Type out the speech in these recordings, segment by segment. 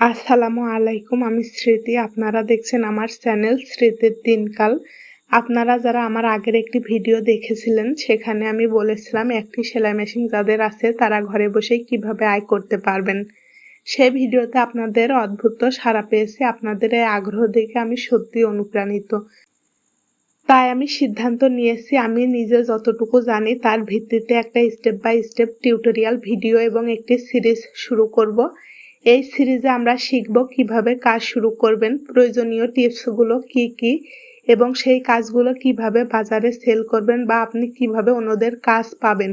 আসসালামু আলাইকুম, আমি স্মৃতি। আপনারা দেখছেন আমার চ্যানেল স্মৃতির দিনকাল। আপনারা যারা আমার আগের একটি ভিডিও দেখেছিলেন, সেখানে আমি বলেছিলাম একটি সেলাই মেশিন যাদের আছে তারা ঘরে বসেই কিভাবে আয় করতে পারবেন। সেই ভিডিওতে আপনাদের অদ্ভুত সাড়া পেয়েছি। আপনাদের এই আগ্রহ দেখে আমি সত্যিই অনুপ্রাণিত। তাই আমি সিদ্ধান্ত নিয়েছি আমি নিজে যতটুকু জানি তার ভিত্তিতে একটা step by step tutorial video এবং একটি সিরিজ শুরু করব। এই সিরিজে আমরা শিখব কিভাবে কাজ শুরু করবেন, প্রয়োজনীয় টিপসগুলো কি কি এবং সেই কাজগুলো কিভাবে বাজারে সেল করবেন বা আপনি কিভাবে অন্যদের কাজ পাবেন।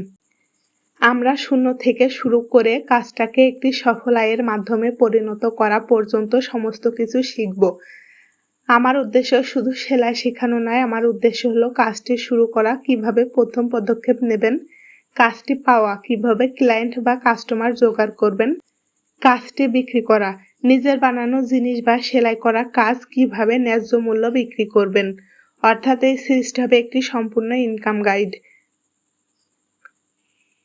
আমরা শূন্য থেকে শুরু করে কাজটাকে একটি সফল আয়ের মাধ্যমে পরিণত করা পর্যন্ত সমস্ত কিছু শিখব। আমার উদ্দেশ্য শুধু সেলাই শেখানো নয়, আমার উদ্দেশ্য হলো কাজটি শুরু করা, কিভাবে প্রথম পদক্ষেপ নেবেন, কাজটি পাওয়া, কিভাবে ক্লায়েন্ট বা কাস্টমার জোগাড় করবেন, কাজটি বিক্রি করা, নিজের বানানো জিনিস বা সেলাই করা কাজ কিভাবে ন্যায্য মূল্য বিক্রি করবেন। অর্থাৎ এই সিরিজটা হবে একটি সম্পূর্ণ ইনকাম গাইড।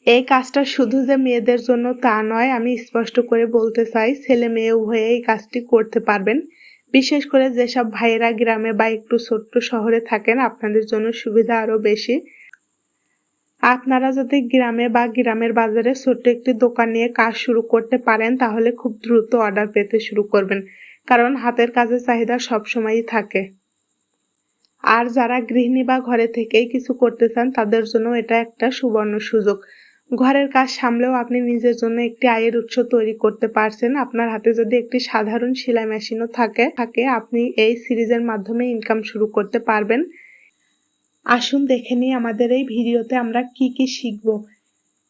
এই কাজটা শুধু যে মেয়েদের জন্য তা নয়, আমি স্পষ্ট করে বলতে চাই ছেলে মেয়ে উভয়ে এই কাজটি করতে পারবেন। বিশেষ করে যেসব ভাইয়েরা গ্রামে বা একটু ছোট্ট শহরে থাকেন, আপনাদের জন্য সুবিধা আরও বেশি। আপনারা যদি গ্রামে বা গ্রামের বাজারে ছোট্ট একটি দোকান নিয়ে কাজ শুরু করতে পারেন, তাহলে খুব দ্রুত অর্ডার পেতে শুরু করবেন, কারণ হাতের কাজের চাহিদা সবসময়ই থাকে। আর যারা গৃহিণী বা ঘরে থেকেই কিছু করতে চান, তাদের জন্য এটা একটা সুবর্ণ সুযোগ। ঘরের কাজ সামলেও আপনি নিজের জন্য একটি আয়ের উৎস তৈরি করতে পারছেন। আপনার হাতে যদি একটি সাধারণ সেলাই মেশিনও থাকে আপনি এই সিরিজের মাধ্যমে ইনকাম শুরু করতে পারবেন। আসুন দেখে নিই আমাদের এই ভিডিওতে আমরা কি কি শিখব।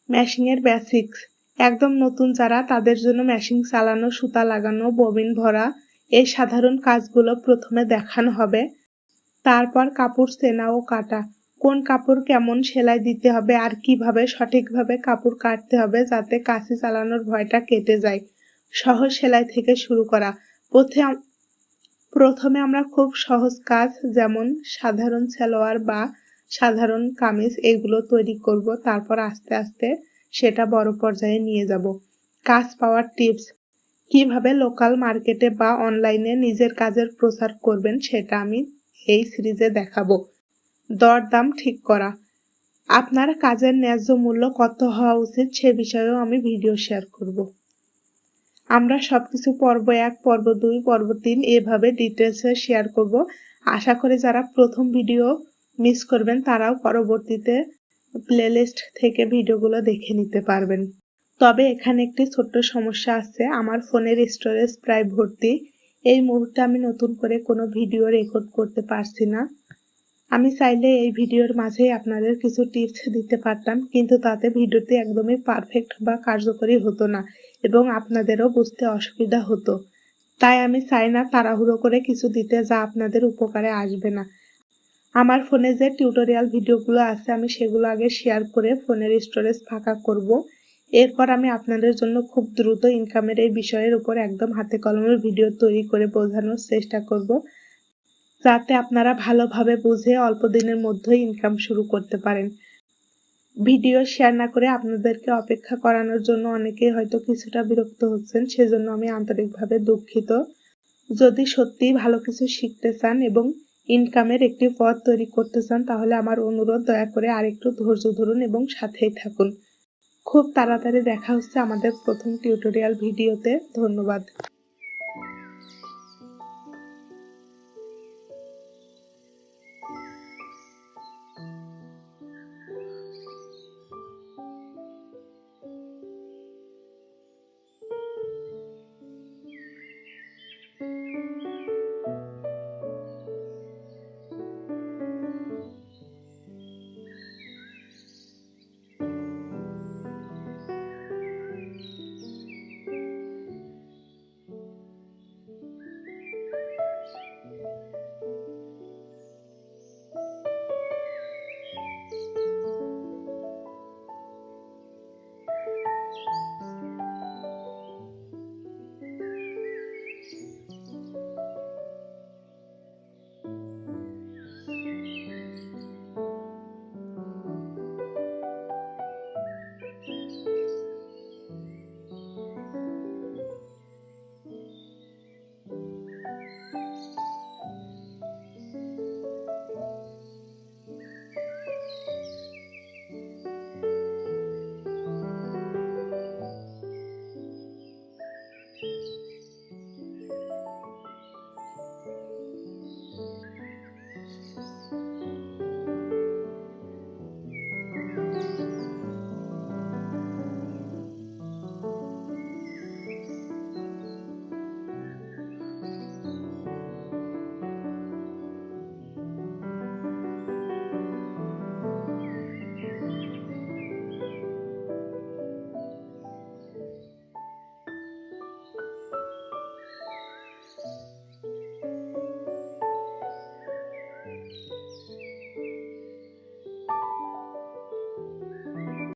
মেশিনের বেসিক্স, একদম নতুন যারা তাদের জন্য মেশিন চালানো, সুতা লাগানো, ববিন ভরা এই সাধারণ কাজগুলো প্রথমে দেখানো হবে। তারপর কাপড় চেনা ও কাটা, কোন কাপড় কেমন সেলাই দিতে হবে আর কিভাবে সঠিকভাবে কাপড় কাটতে হবে যাতে কাঁচি চালানোর ভয়টা কেটে যায়। সহজ সেলাই থেকে শুরু করা, প্রথমে আমরা খুব সহজ কাজ যেমন সাধারণ সালোয়ার বা সাধারণ কামিজ এগুলো তৈরি করব, তারপর আস্তে আস্তে সেটা বড় পর্যায়ে নিয়ে যাব। কাজ পাওয়ার টিপস, কিভাবে লোকাল মার্কেটে বা অনলাইনে নিজের কাজের প্রচার করবেন সেটা আমি এই সিরিজে দেখাবো। দরদাম ঠিক করা, আপনার কাজের ন্যায্য মূল্য কত হওয়া উচিত সে বিষয়েও আমি ভিডিও শেয়ার করব। আমরা সবকিছু পর্ব 1, পর্ব 2, পর্ব 3 এভাবে ডিটেলসে শেয়ার করব। আশা করি যারা প্রথম ভিডিও মিস করবেন তারাও পরবর্তীতে প্লেলিস্ট থেকে ভিডিওগুলো দেখে নিতে পারবেন। তবে এখানে একটি ছোট্ট সমস্যা আছে, আমার ফোনের স্টোরেজ প্রায় ভর্তি। এই মুহূর্তে আমি নতুন করে কোনো ভিডিও রেকর্ড করতে পারছি না। আমি চাইলে এই ভিডিওর মাঝেই আপনাদের কিছু টিপস দিতে পারতাম, কিন্তু তাতে ভিডিওটি একদমই পারফেক্ট বা কার্যকরী হতো না এবং আপনাদেরও বুঝতে অসুবিধা হতো। তাই আমি চাই না তাড়াহুড়ো করে কিছু দিতে যা আপনাদের উপকারে আসবে না। আমার ফোনে যে টিউটোরিয়াল ভিডিওগুলো আছে আমি সেগুলো আগে শেয়ার করে ফোনের স্টোরেজ ফাঁকা করব। এরপর আমি আপনাদের জন্য খুব দ্রুত ইনকামের এই বিষয়ের উপর একদম হাতে কলমের ভিডিও তৈরি করে বোঝানোর চেষ্টা করব, যাতে আপনারা ভালোভাবে বুঝে অল্প দিনের মধ্যেই ইনকাম শুরু করতে পারেন। ভিডিও শেয়ার না করে আপনাদেরকে অপেক্ষা করানোর জন্য অনেকেই হয়তো কিছুটা বিরক্ত হচ্ছেন, সেজন্য আমি আন্তরিকভাবে দুঃখিত। যদি সত্যিই ভালো কিছু শিখতে চান এবং ইনকামের একটি পথ তৈরি করতে চান, তাহলে আমার অনুরোধ দয়া করে আরেকটু ধৈর্য ধরুন এবং সাথেই থাকুন। খুব তাড়াতাড়ি দেখা হচ্ছে আমাদের প্রথম টিউটোরিয়াল ভিডিওতে। ধন্যবাদ।